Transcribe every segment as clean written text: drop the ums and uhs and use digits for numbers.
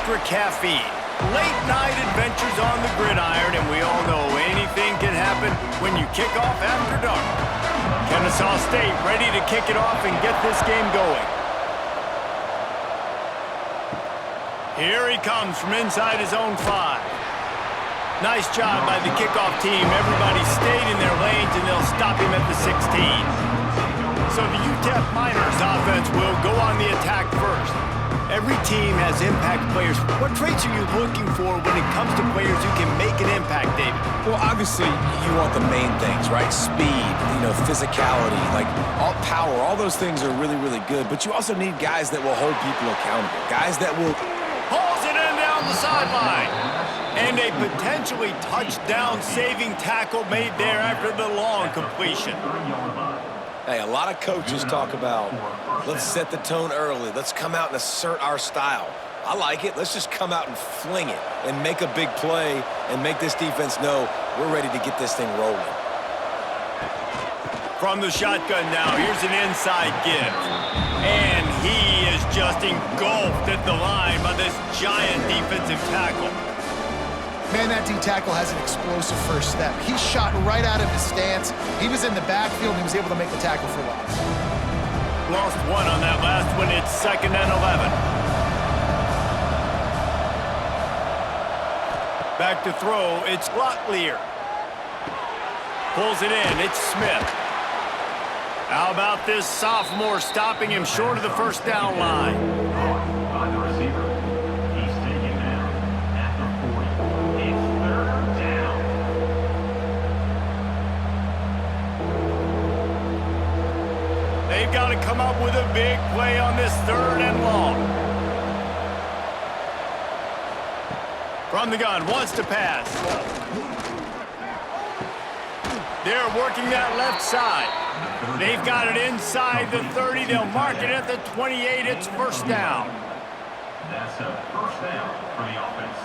extra caffeine. Late night adventures on the gridiron, and we all know anything can happen when you kick off after dark. Kennesaw State ready to kick it off and get this game going. Here he comes from inside his own 5. Nice job by the kickoff team. Everybody stayed in their lanes, and they'll stop him at the 16. So the UTEP Miners offense will go on the attack first. Every team has impact players. What traits are you looking for when it comes to players who can make an impact, David? Well, obviously, you want the main things, right? Speed, physicality, all power. All those things are really, really good. But you also need guys that will hold people accountable. Guys that will... Pulls it in down the sideline. And a potentially touchdown-saving tackle made there after the long completion. Hey, a lot of coaches talk about, let's set the tone early. Let's come out and assert our style. I like it. Let's just come out and fling it and make a big play and make this defense know we're ready to get this thing rolling. From the shotgun now, here's an inside give. And he is just engulfed at the line by this giant defensive tackle. Man, that D-tackle has an explosive first step. He shot right out of his stance. He was in the backfield, and he was able to make the tackle for loss. Lost one on that last one. It's 2nd and 11. Back to throw. It's Locklear. Pulls it in. It's Smith. How about this sophomore stopping him short of the first down line? By the receiver. He's taken down at the 40. It's 3rd down. They've got to come up with a big play on this 3rd and long. From the gun, wants to pass. They're working that left side. They've got it inside the 30. They'll mark it at the 28. It's 1st down. That's a 1st down for the offense.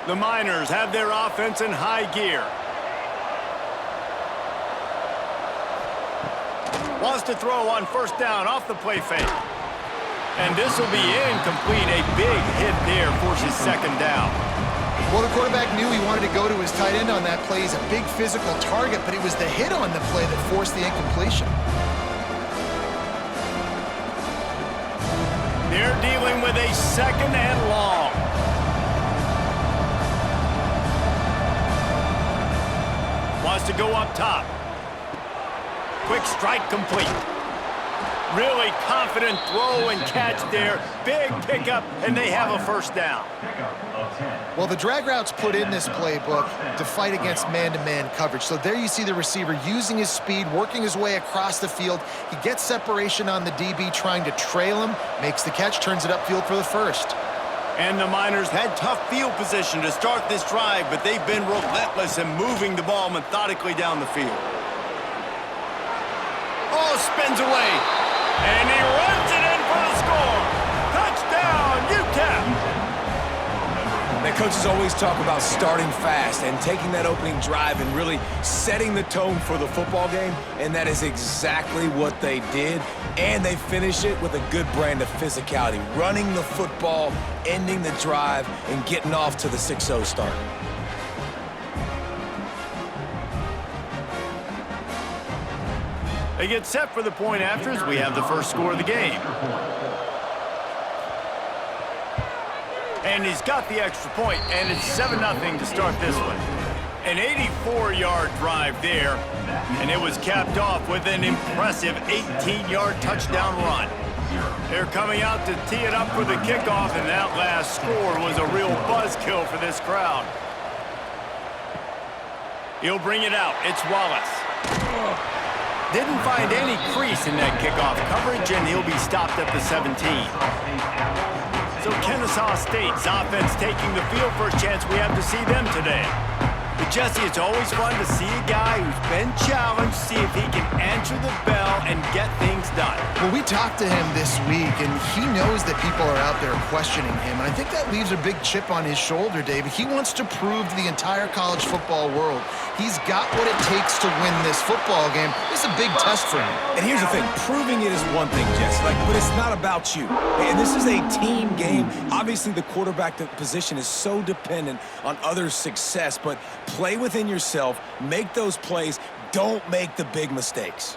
The Miners have their offense in high gear. Wants to throw on 1st down off the play fake. And this will be incomplete. A big hit there forces 2nd down. Well, the quarterback knew he wanted to go to his tight end on that play. He's a big physical target, but it was the hit on the play that forced the incompletion. They're dealing with a 2nd and long. Wants to go up top. Quick strike complete. Really confident throw and catch there. Big pickup, and they have a 1st down. Well, the drag routes put in this playbook to fight against man-to-man coverage. So there you see the receiver using his speed, working his way across the field. He gets separation on the DB, trying to trail him, makes the catch, turns it upfield for the 1st. And the Miners had tough field position to start this drive, but they've been relentless in moving the ball methodically down the field. Oh, spins away. And he runs it in for the score. Touchdown, UTEP. The coaches always talk about starting fast and taking that opening drive and really setting the tone for the football game, and that is exactly what they did. And they finish it with a good brand of physicality, running the football, ending the drive, and getting off to the 6-0 start. They get set for the point after as we have the first score of the game. And he's got the extra point, and it's 7-0 to start this one. An 84-yard drive there, and it was capped off with an impressive 18-yard touchdown run. They're coming out to tee it up for the kickoff, and that last score was a real buzzkill for this crowd. He'll bring it out. It's Wallace. Didn't find any crease in that kickoff coverage, and he'll be stopped at the 17. So Kennesaw State's offense taking the field for a chance we have to see them today. But Jesse, it's always fun to see a guy who's been challenged, see if he can answer the bell and get things done. Well, we talked to him this week, and he knows that people are out there questioning him. And I think that leaves a big chip on his shoulder, David. He wants to prove to the entire college football world he's got what it takes to win this football game. This is a big test for him. And here's the thing, proving it is one thing, Jess, but it's not about you. And this is a team game. Obviously, the quarterback position is so dependent on others' success, but play within yourself, make those plays, don't make the big mistakes.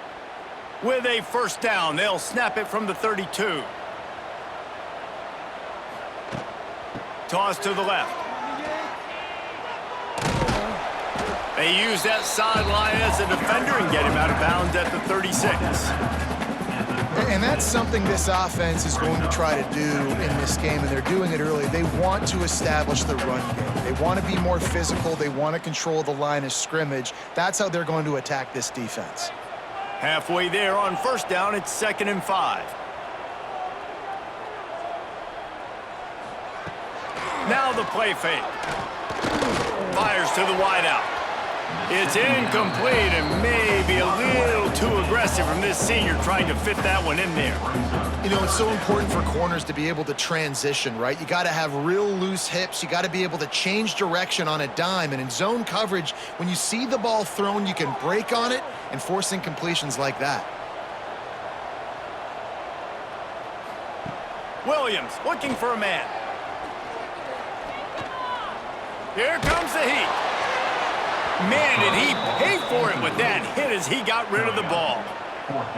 With a first down, they'll snap it from the 32. Toss to the left. They use that sideline as a defender and get him out of bounds at the 36. And that's something this offense is going to try to do in this game, and they're doing it early. They want to establish the run game. They want to be more physical. They want to control the line of scrimmage. That's how they're going to attack this defense. Halfway there on first down, it's 2nd and 5. Now the play fake. Fires to the wideout. It's incomplete and maybe a little too aggressive from this senior trying to fit that one in there. You know, it's so important for corners to be able to transition, right? You got to have real loose hips. You got to be able to change direction on a dime. And in zone coverage, when you see the ball thrown, you can break on it and force incompletions like that. Williams looking for a man. Here comes the heat. Man, did he pay for it with that hit as he got rid of the ball.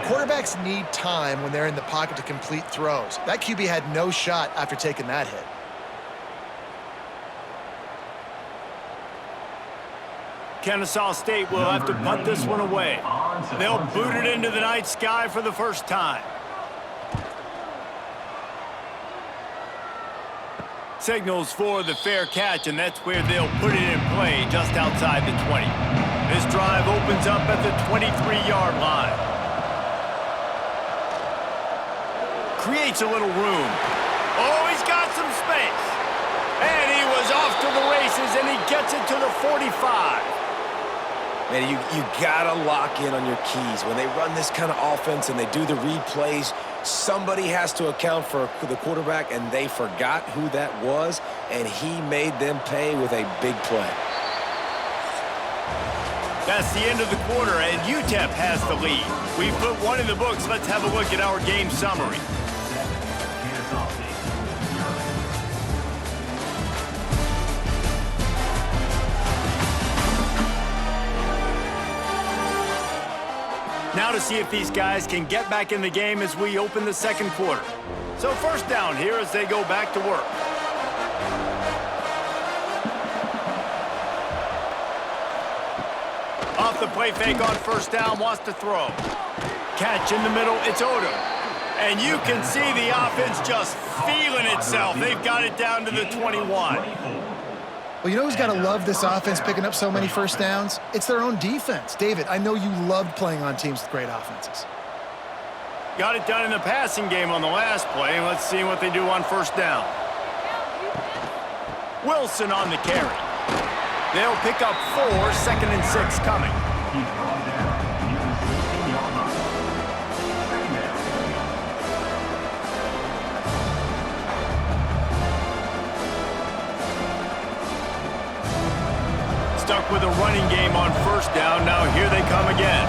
Quarterbacks need time when they're in the pocket to complete throws. That QB had no shot after taking that hit. Kennesaw State will have to punt this one away. They'll boot it into the night sky for the first time. Signals for the fair catch, and that's where they'll put it in play just outside the 20. This drive opens up at the 23-yard line. Creates a little room. Oh, he's got some space. And he was off to the races, and he gets it to the 45. Man, you gotta lock in on your keys. When they run this kind of offense and they do the replays, somebody has to account for the quarterback, and they forgot who that was, and he made them pay with a big play. That's the end of the quarter, and UTEP has the lead. We've put one in the books. Let's have a look at our game summary. Now to see if these guys can get back in the game as we open the second quarter. So first down here as they go back to work. Off the play fake on first down, wants to throw. Catch in the middle, it's Odom. And you can see the offense just feeling itself. They've got it down to the 21. Well, you know who's got to love this offense picking up so many first downs? It's their own defense. David, I know you loved playing on teams with great offenses. Got it done in the passing game on the last play. Let's see what they do on first down. Wilson on the carry. They'll pick up 4, 2nd and 6 coming. Stuck with a running game on first down. Now here they come again.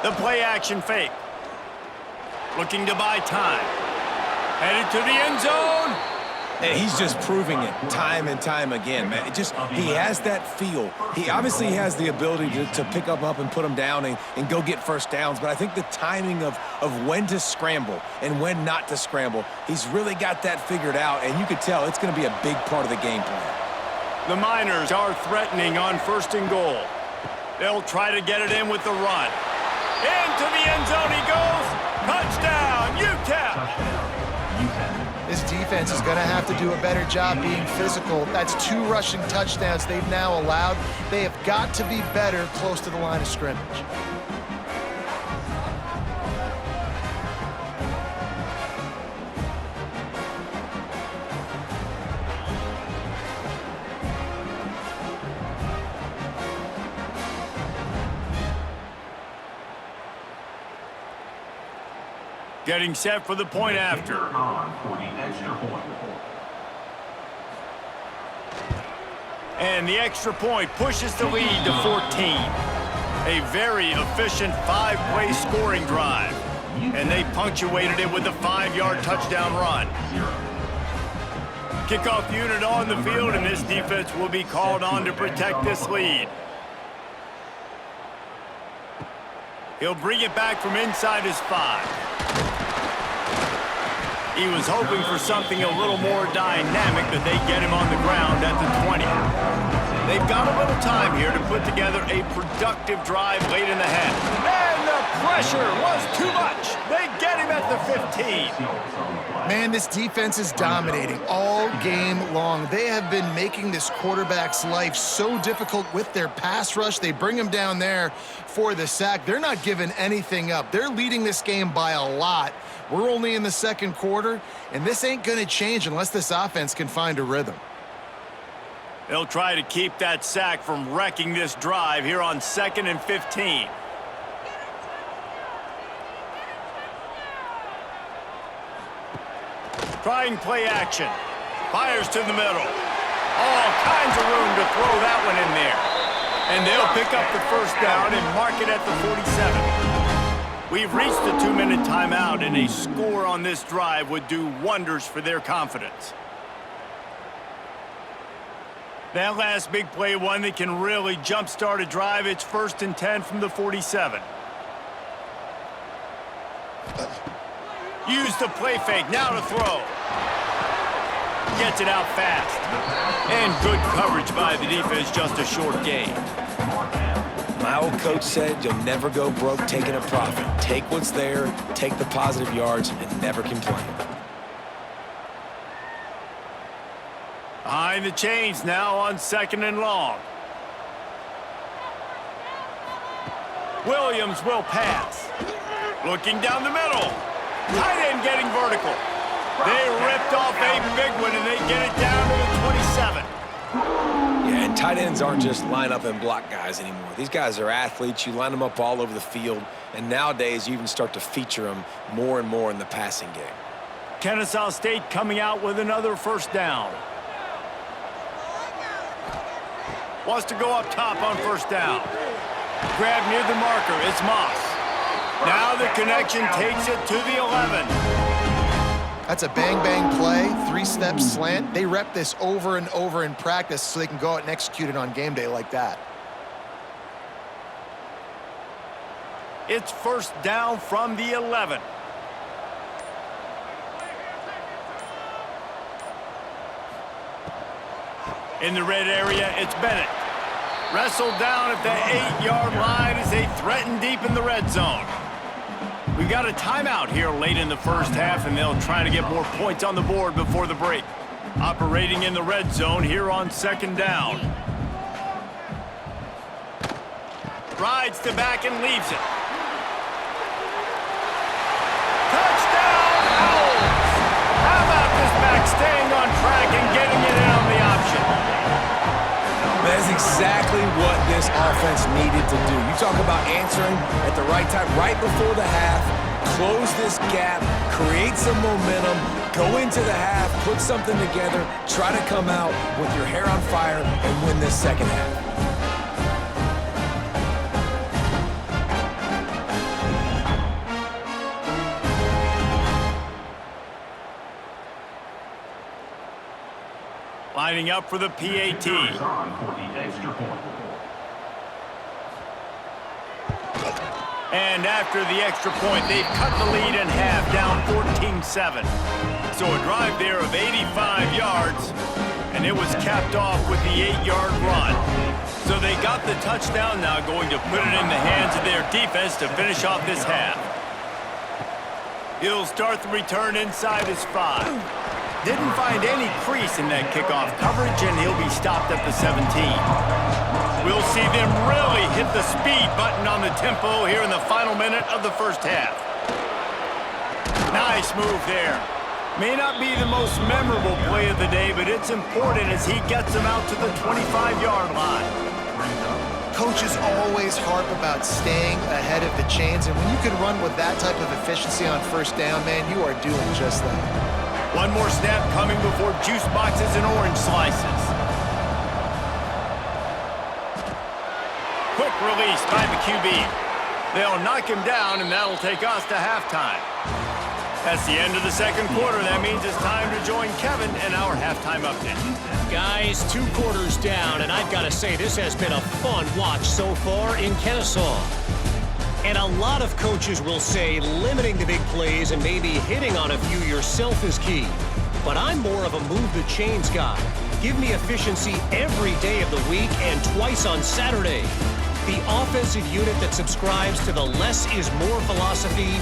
The play action fake. Looking to buy time. Headed to the end zone. And he's just proving it time and time again, man. He has that feel. He obviously has the ability to pick them up and put them down and go get first downs, but I think the timing of when to scramble and when not to scramble, he's really got that figured out, and you could tell it's going to be a big part of the game plan. The Miners are threatening on 1st and goal. They'll try to get it in with the run. Into the end zone he goes. Touchdown, UTEP. This defense is going to have to do a better job being physical. That's 2 rushing touchdowns they've now allowed. They have got to be better close to the line of scrimmage. Getting set for the point after. On for the extra point. And the extra point pushes the lead to 14. A very efficient 5-play scoring drive. And they punctuated it with a 5-yard touchdown run. Kickoff unit on the field, and this defense will be called on to protect this lead. He'll bring it back from inside his 5. He was hoping for something a little more dynamic, but they get him on the ground at the 20. They've got a little time here to put together a productive drive late in the half. And the pressure was too much. They get him at the 15. Man, this defense is dominating all game long. They have been making this quarterback's life so difficult with their pass rush. They bring him down there for the sack. They're not giving anything up. They're leading this game by a lot. We're only in the second quarter, and this ain't going to change unless this offense can find a rhythm. They'll try to keep that sack from wrecking this drive here on 2nd and 15. Trying play action. Fires to the middle. All kinds of room to throw that one in there. And they'll pick up the first down and mark it at the 47. We've reached the 2-minute timeout, and a score on this drive would do wonders for their confidence. That last big play, one that can really jumpstart a drive. It's 1st and 10 from the 47. Use the play fake, now to throw. Gets it out fast. And good coverage by the defense, just a short gain. My old coach said you'll never go broke taking a profit. Take what's there, take the positive yards, and never complain. Behind the chains now on 2nd and long. Williams will pass. Looking down the middle. Tight end getting vertical. They ripped off a big one, and they get it down to the 27. Yeah, and tight ends aren't just line up and block guys anymore. These guys are athletes. You line them up all over the field, and nowadays you even start to feature them more and more in the passing game. Kennesaw State coming out with another first down. Wants to go up top on first down. Grab near the marker. It's Moss. Now the connection takes it to the 11. That's a bang-bang play, 3-step slant. They rep this over and over in practice so they can go out and execute it on game day like that. It's first down from the 11. In the red area, it's Bennett. Wrestled down at the 8-yard line as they threaten deep in the red zone. We got a timeout here late in the first half, and they'll try to get more points on the board before the break. Operating in the red zone here on 2nd down. Rides to back and leaves it. Touchdown, Owls! How about this back staying on track and getting it in on the option? That's exactly what this offense needed to do. You talk about answering at the right time, right before the half, close this gap, create some momentum, go into the half, put something together, try to come out with your hair on fire and win this second half. Lining up for the PAT. On for the extra point. And after the extra point, they've cut the lead in half, down 14-7. So a drive there of 85 yards, and it was capped off with the 8-yard run. So they got the touchdown, now going to put it in the hands of their defense to finish off this half. He'll start the return inside his 5. Didn't find any crease in that kickoff coverage, and he'll be stopped at the 17. We'll see them really hit the speed button on the tempo here in the final minute of the first half. Nice move there. May not be the most memorable play of the day, but it's important as he gets them out to the 25-yard line. Coaches always harp about staying ahead of the chains, and when you can run with that type of efficiency on first down, man, you are doing just that. One more snap coming before juice boxes and orange slices. Quick release by the QB. They'll knock him down, and that'll take us to halftime. That's the end of the second quarter. That means it's time to join Kevin in our halftime update. Guys, 2 quarters down, and I've got to say this has been a fun watch so far in Kennesaw. And a lot of coaches will say limiting the big plays and maybe hitting on a few yourself is key. But I'm more of a move the chains guy. Give me efficiency every day of the week and twice on Saturday. The offensive unit that subscribes to the less is more philosophy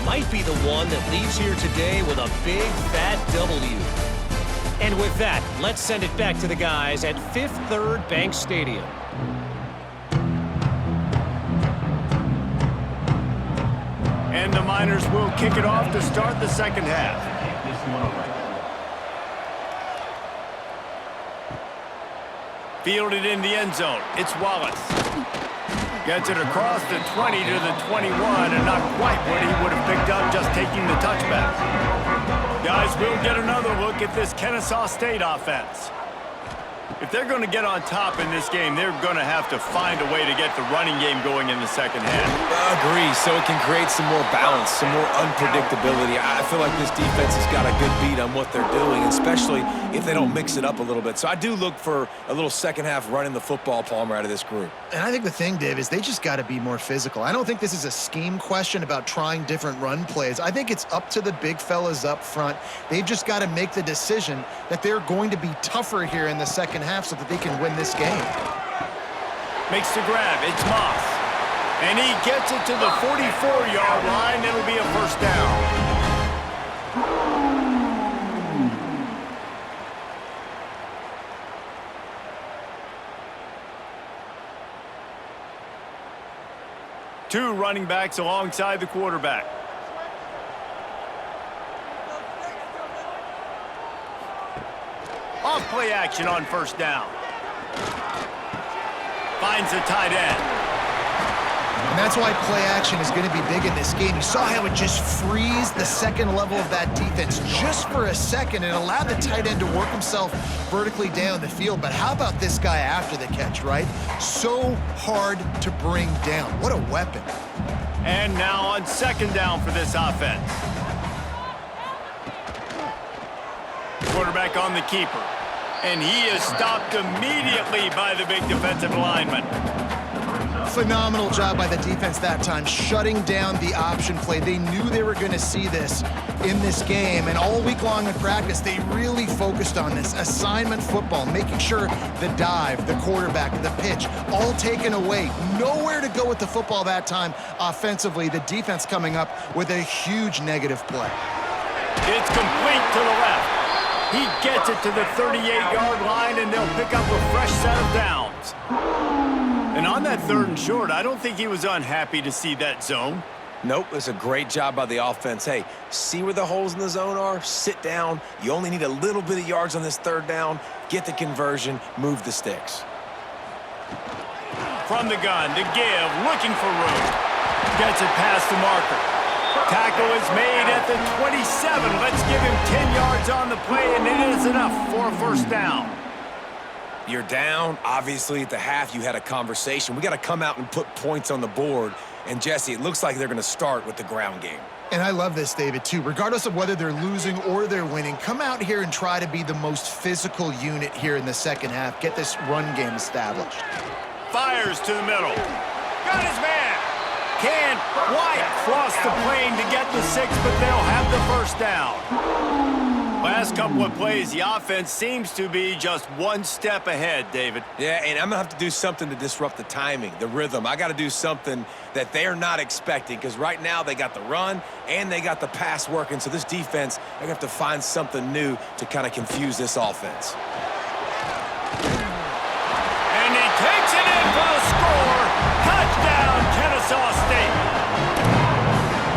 might be the one that leaves here today with a big fat W. And with that, let's send it back to the guys at Fifth Third Bank Stadium. And the Miners will kick it off to start the second half. Take this one away. Fielded in the end zone. It's Wallace. Gets it across the 20 to the 21, and not quite what he would have picked up just taking the touchback. Guys, we'll get another look at this Kennesaw State offense. If they're going to get on top in this game, they're going to have to find a way to get the running game going in the second half. Agree, so it can create some more balance, some more unpredictability. I feel like this defense has got a good beat on what they're doing, especially if they don't mix it up a little bit. So I do look for a little second half running the football, Palmer, out of this group. And I think the thing, Dave, is they just got to be more physical. I don't think this is a scheme question about trying different run plays. I think it's up to the big fellas up front. They've just got to make the decision that they're going to be tougher here in the second half so that they can win this game. Makes the grab. It's Moss. And he gets it to the 44-yard line. It'll be a first down. Two running backs alongside the quarterback. Off play action on first down. Finds the tight end. And that's why play action is going to be big in this game. You saw how it just frees the second level of that defense just for a second and allowed the tight end to work himself vertically down the field. But how about this guy after the catch, right? So hard to bring down. What a weapon. And now on second down for this offense. Quarterback on the keeper. And he is stopped immediately by the big defensive lineman. Phenomenal job by the defense that time, shutting down the option play. They knew they were going to see this in this game, and all week long in practice, they really focused on this. Assignment football, making sure the dive, the quarterback, the pitch, all taken away. Nowhere to go with the football that time offensively. The defense coming up with a huge negative play. It's complete to the left. He gets it to the 38-yard line, and they'll pick up a fresh set of downs. And on that third and short, I don't think he was unhappy to see that zone. Nope, it's a great job by the offense. Hey, see where the holes in the zone are? Sit down. You only need a little bit of yards on this third down. Get the conversion. Move the sticks. From the gun to give, looking for room. Gets it past the marker. Tackle is made at the 27. Let's give him 10 yards on the play, and it is enough for a first down. You're down. Obviously, at the half, you had a conversation. We got to come out and put points on the board. And, Jesse, it looks like they're going to start with the ground game. And I love this, David, too. Regardless of whether they're losing or they're winning, come out here and try to be the most physical unit here in the second half. Get this run game established. Fires to the middle. Got his man. Can't quite cross the plane to get the 6, but they'll have the first down. Last couple of plays, the offense seems to be just one step ahead, David. Yeah, and I'm going to have to do something to disrupt the timing, the rhythm. I got to do something that they're not expecting, because right now they got the run and they got the pass working. So this defense, they're going to have to find something new to kind of confuse this offense. And he takes it in for the score. Touchdown, Kennesaw State.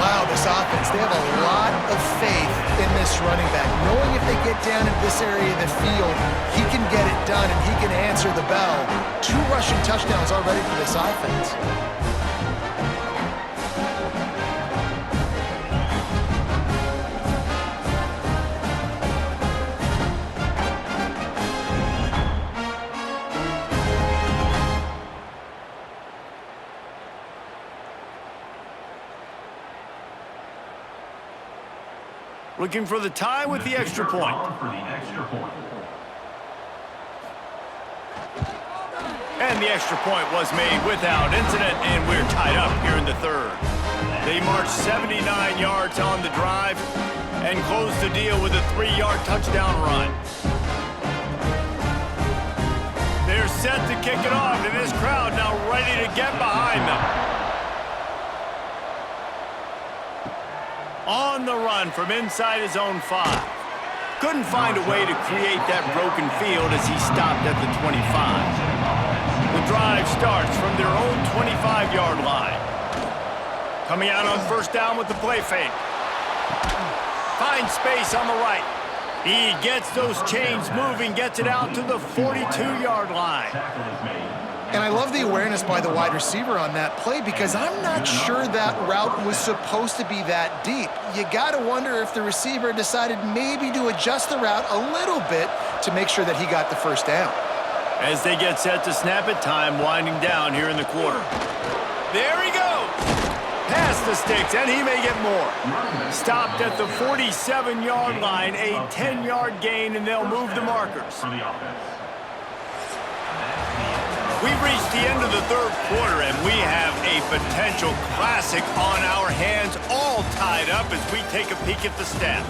Wow, this offense, they have a lot of faith in this running back, knowing if they get down in this area of the field, he can get it done and he can answer the bell. 2 rushing touchdowns already for this offense. Looking for the tie with the extra point. And the extra point was made without incident, and we're tied up here in the third. They marched 79 yards on the drive and closed the deal with a 3-yard touchdown run. They're set to kick it off, and this crowd now ready to get behind them. On the run from inside his own 5. Couldn't find a way to create that broken field as he stopped at the 25. The drive starts from their own 25-yard line. Coming out on first down with the play fake. Finds space on the right. He gets those chains moving, gets it out to the 42-yard line. And I love the awareness by the wide receiver on that play because I'm not sure that route was supposed to be that deep. You got to wonder if the receiver decided maybe to adjust the route a little bit to make sure that he got the first down. As they get set to snap it, time winding down here in the quarter. There he goes! Past the sticks, and he may get more. Stopped at the 47-yard line, a 10-yard gain, and they'll move the markers. We've reached the end of the third quarter, and we have a potential classic on our hands, all tied up as we take a peek at the stats.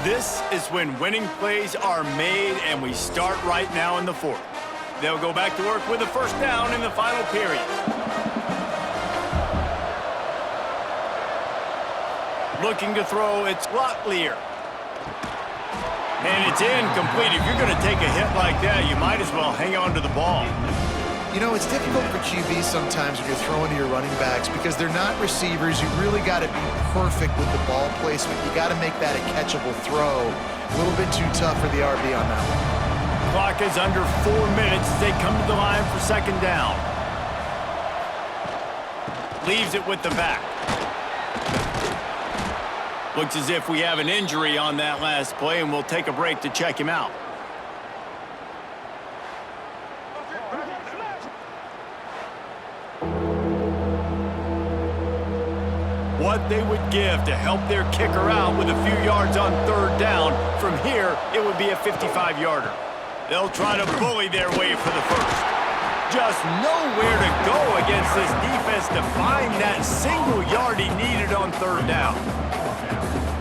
This is when winning plays are made, and we start right now in the fourth. They'll go back to work with a first down in the final period. Looking to throw, it's Locklear. And it's incomplete. If you're going to take a hit like that, you might as well hang on to the ball. You know, it's difficult for QBs sometimes when you're throwing to your running backs because they're not receivers. You really got to be perfect with the ball placement. You got to make that a catchable throw. A little bit too tough for the RB on that one. Clock is under 4 minutes as they come to the line for second down. Leaves it with the back. Looks as if we have an injury on that last play, and we'll take a break to check him out. What they would give to help their kicker out with a few yards on third down. From here, it would be a 55-yarder. They'll try to bully their way for the first. Just nowhere to go against this defense to find that single yard he needed on third down.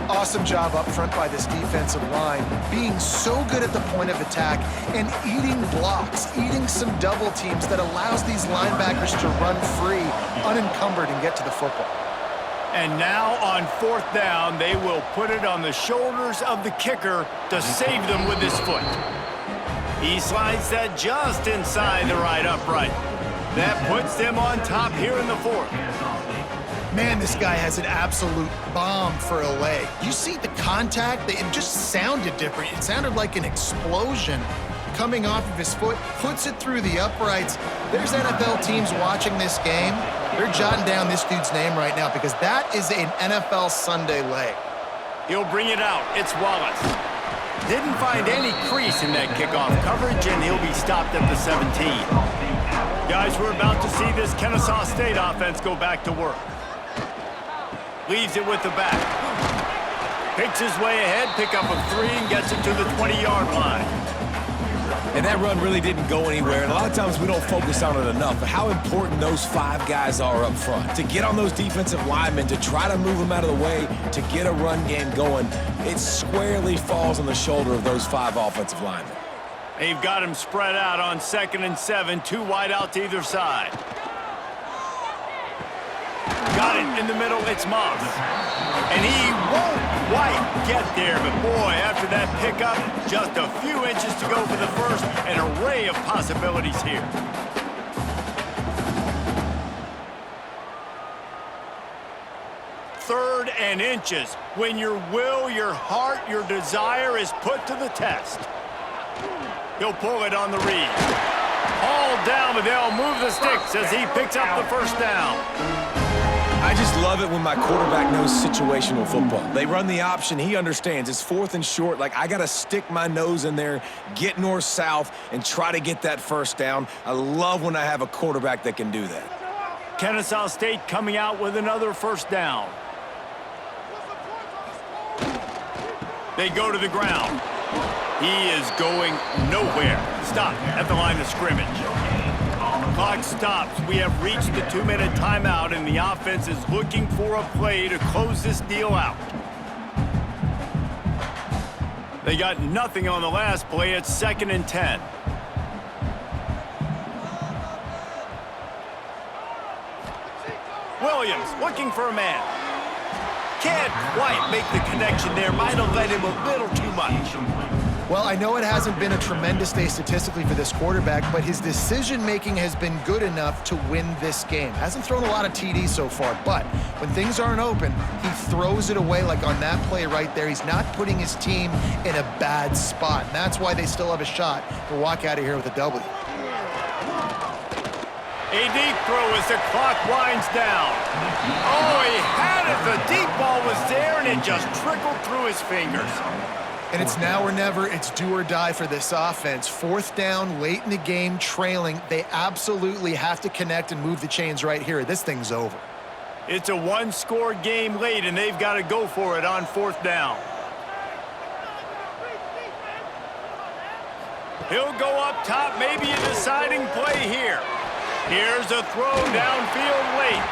Awesome job up front by this defensive line, being so good at the point of attack and eating blocks, eating some double teams that allows these linebackers to run free, unencumbered, and get to the football. And now on fourth down, they will put it on the shoulders of the kicker to save them with his foot. He slides that just inside the right upright. That puts them on top here in the fourth. Man, this guy has an absolute bomb for a leg. You see the contact? It just sounded different. It sounded like an explosion coming off of his foot, puts it through the uprights. There's NFL teams watching this game. They're jotting down this dude's name right now because that is an NFL Sunday leg. He'll bring it out. It's Wallace. Didn't find any crease in that kickoff coverage, and he'll be stopped at the 17. Guys, we're about to see this Kennesaw State offense go back to work. Leaves it with the back. Picks his way ahead, pick up a 3, and gets it to the 20-yard line. And that run really didn't go anywhere. And a lot of times we don't focus on it enough, but how important those 5 guys are up front. To get on those defensive linemen, to try to move them out of the way, to get a run game going, it squarely falls on the shoulder of those 5 offensive linemen. They've got him spread out on 2nd and 7, 2 wide out to either side. Got it in the middle, it's Moss. And he won't quite get there, but boy, after that pickup, just a few inches to go for the first, an array of possibilities here. 3rd and inches when your will, your heart, your desire is put to the test. He'll pull it on the read. All down, but they'll move the sticks as he picks up the first down. I just love it when my quarterback knows situational football. They run the option. He understands. It's 4th and short. Like, I got to stick my nose in there, get north-south, and try to get that first down. I love when I have a quarterback that can do that. Kennesaw State coming out with another first down. They go to the ground. He is going nowhere. Stop at the line of scrimmage. Clock stops. We have reached the 2-minute timeout, and the offense is looking for a play to close this deal out. They got nothing on the last play. It's 2nd and 10. Williams looking for a man. Can't quite make the connection there. Might have led him a little too much. Well, I know it hasn't been a tremendous day statistically for this quarterback, but his decision-making has been good enough to win this game. Hasn't thrown a lot of TDs so far, but when things aren't open, he throws it away like on that play right there. He's not putting his team in a bad spot, and that's why they still have a shot to walk out of here with a W. A deep throw as the clock winds down. Oh, he had it. The deep ball was there, and it just trickled through his fingers. And it's now or never. It's do or die for this offense. 4th down, late in the game, trailing. They absolutely have to connect and move the chains right here. This thing's over. It's a one-score game late, and they've got to go for it on 4th down. He'll go up top, maybe a deciding play here. Here's a throw downfield late.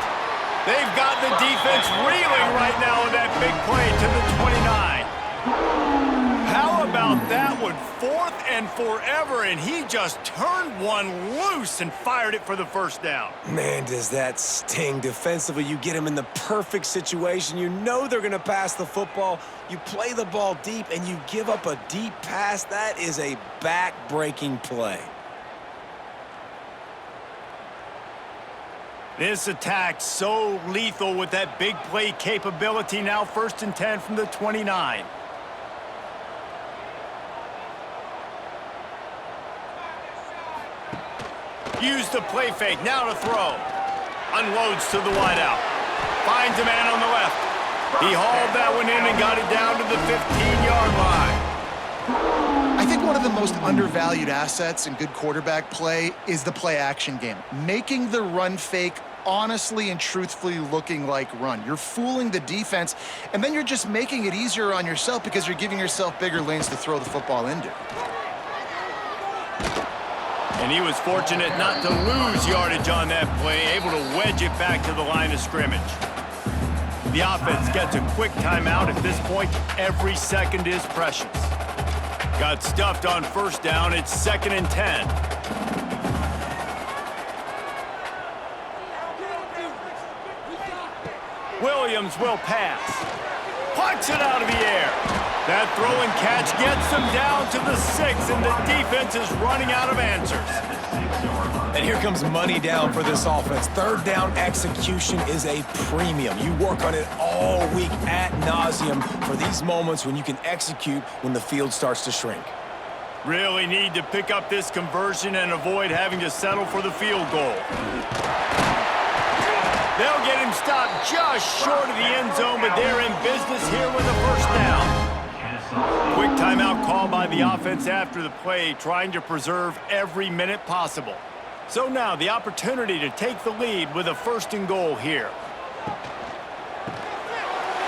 They've got the defense reeling right now with that big play to the 29. How about that one? 4th and forever, and he just turned one loose and fired it for the first down. Man, does that sting. Defensively, you get him in the perfect situation. You know they're going to pass the football. You play the ball deep, and you give up a deep pass. That is a back-breaking play. This attack so lethal with that big play capability. Now 1st and 10 from the 29. Use the play fake. Now to throw. Unloads to the wideout. Finds a man on the left. He hauled that one in and got it down to the 15-yard line. I think one of the most undervalued assets in good quarterback play is the play-action game. Making the run fake honestly and truthfully looking like run. You're fooling the defense, and then you're just making it easier on yourself because you're giving yourself bigger lanes to throw the football into. And he was fortunate not to lose yardage on that play, able to wedge it back to the line of scrimmage. The offense gets a quick timeout. At this point, every second is precious. Got stuffed on 1st down. It's 2nd and 10. Williams will pass. Plucks it out of the air. That throw and catch gets them down to the 6, and the defense is running out of answers. And here comes money down for this offense. 3rd down execution is a premium. You work on it all week ad nauseum for these moments when you can execute when the field starts to shrink. Really need to pick up this conversion and avoid having to settle for the field goal. They'll get him stopped just short of the end zone, but they're in business here with a first down. Quick timeout call by the offense after the play, trying to preserve every minute possible. So now the opportunity to take the lead with a 1st and goal here.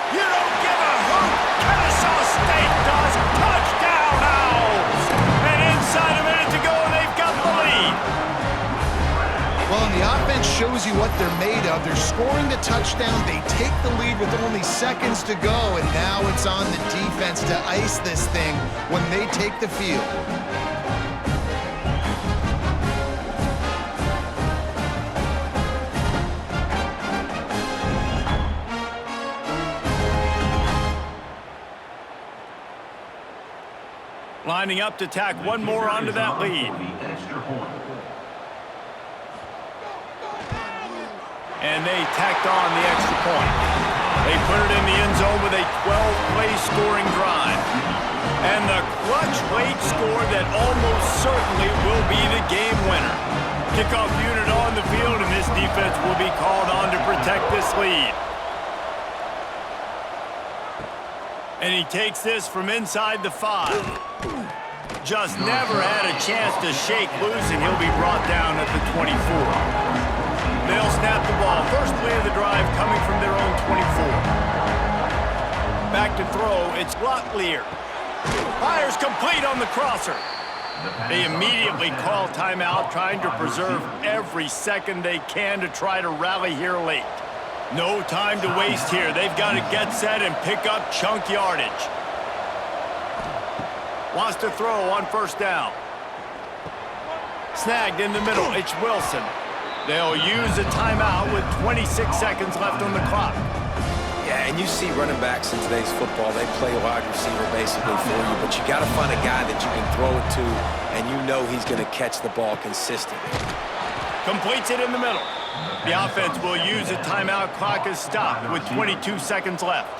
You don't give a hoot. Kennesaw State does. Touchdown Owls! And inside a minute to go, they've got the lead. Well, and the offense shows you what they're made of. They're scoring the touchdown. They take the lead with only seconds to go, and now it's on the defense to ice this thing when they take the field. Lining up to tack one more onto that lead. And they tacked on the extra point. They put it in the end zone with a 12-play scoring drive. And the clutch late score that almost certainly will be the game winner. Kickoff unit on the field, and this defense will be called on to protect this lead. And he takes this from inside the 5. Just never had a chance to shake loose, and he'll be brought down at the 24. They'll snap the ball. First play of the drive coming from their own 24. Back to throw, it's Locklear. Fires complete on the crosser. They immediately call timeout, trying to preserve every second they can to try to rally here late. No time to waste here. They've got to get set and pick up chunk yardage. Wants to throw on first down. Snagged in the middle. It's Wilson. They'll use a timeout with 26 seconds left on the clock. Yeah, and you see running backs in today's football, they play wide receiver basically for you, but you got to find a guy that you can throw it to, and you know he's going to catch the ball consistently. Completes it in the middle. The offense will use a timeout. Clock is stopped with 22 seconds left.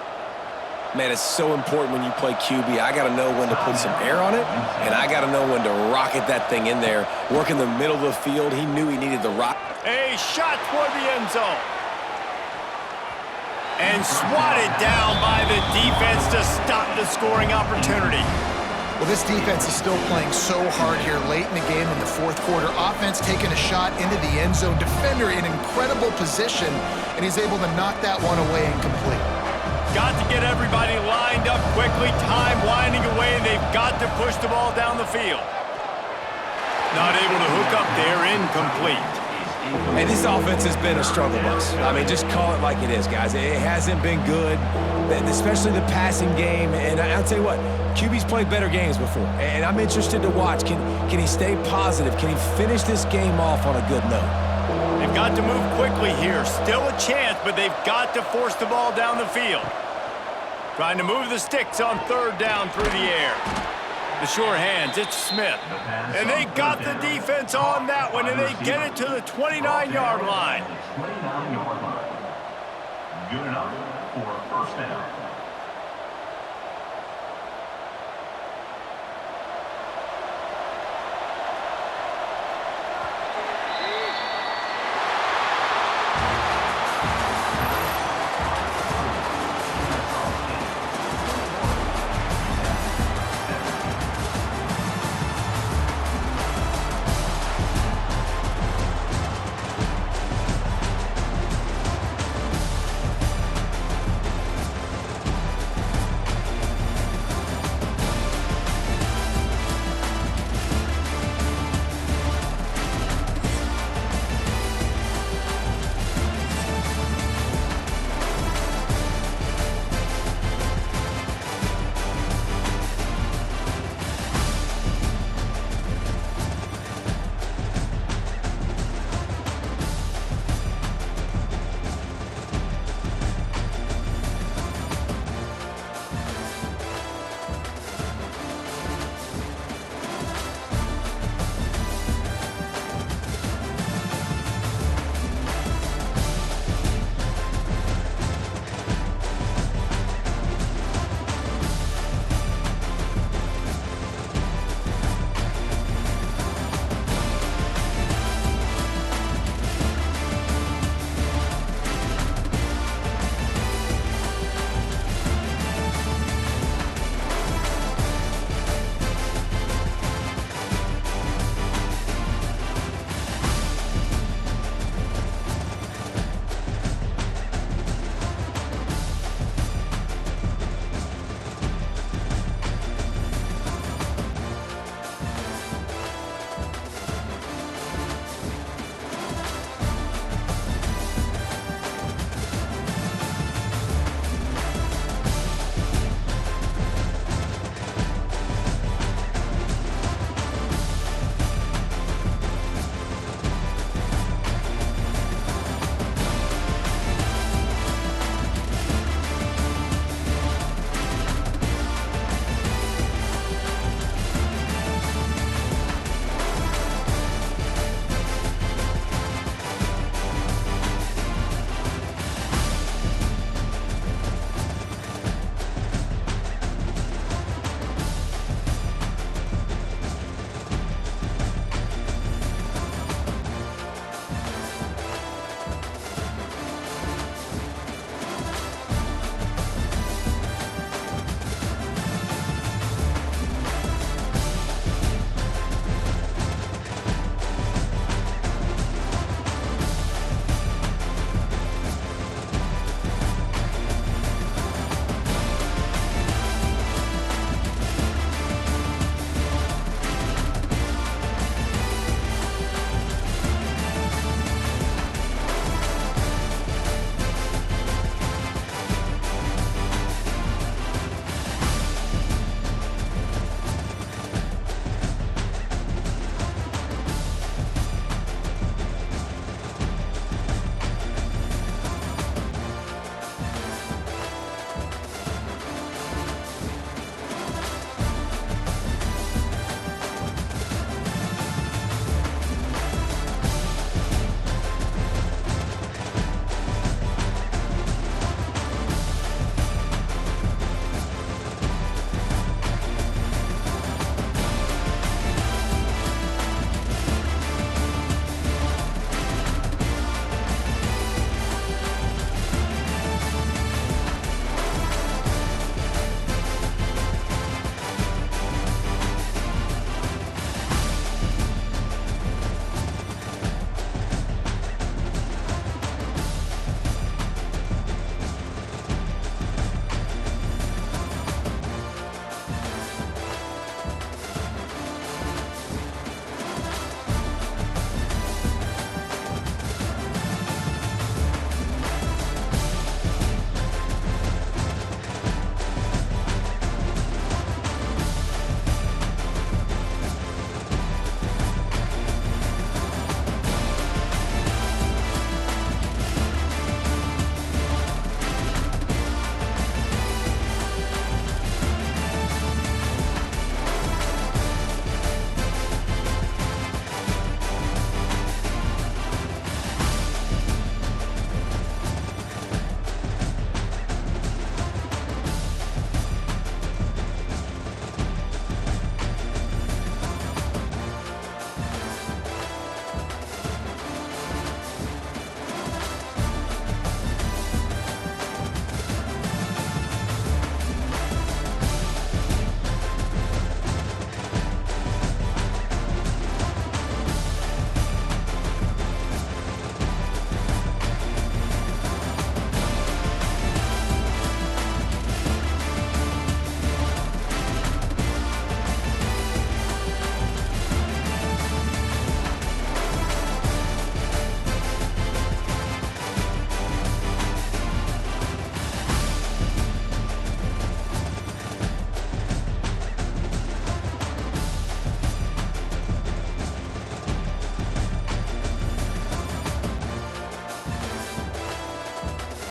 Man, it's so important when you play QB. I got to know when to put some air on it, and I got to know when to rocket that thing in there. Work in the middle of the field. He knew he needed the rock. A shot toward the end zone. And swatted down by the defense to stop the scoring opportunity. Well, this defense is still playing so hard here late in the game in the fourth quarter. Offense taking a shot into the end zone. Defender in incredible position, and he's able to knock that one away incomplete. Got to get everybody lined up quickly. Time winding away, and they've got to push the ball down the field. Not able to hook up there, incomplete. And this offense has been a struggle bus. I mean, just call it like it is, guys. It hasn't been good, especially the passing game. And I'll tell you what, QB's played better games before. And I'm interested to watch. Can he stay positive? Can he finish this game off on a good note? They've got to move quickly here. Still a chance, but they've got to force the ball down the field. Trying to move the sticks on third down through the air. The sure hands, it's Smith. And they got the defense on that one, and they get it to the 29-yard line. Good enough for a first down.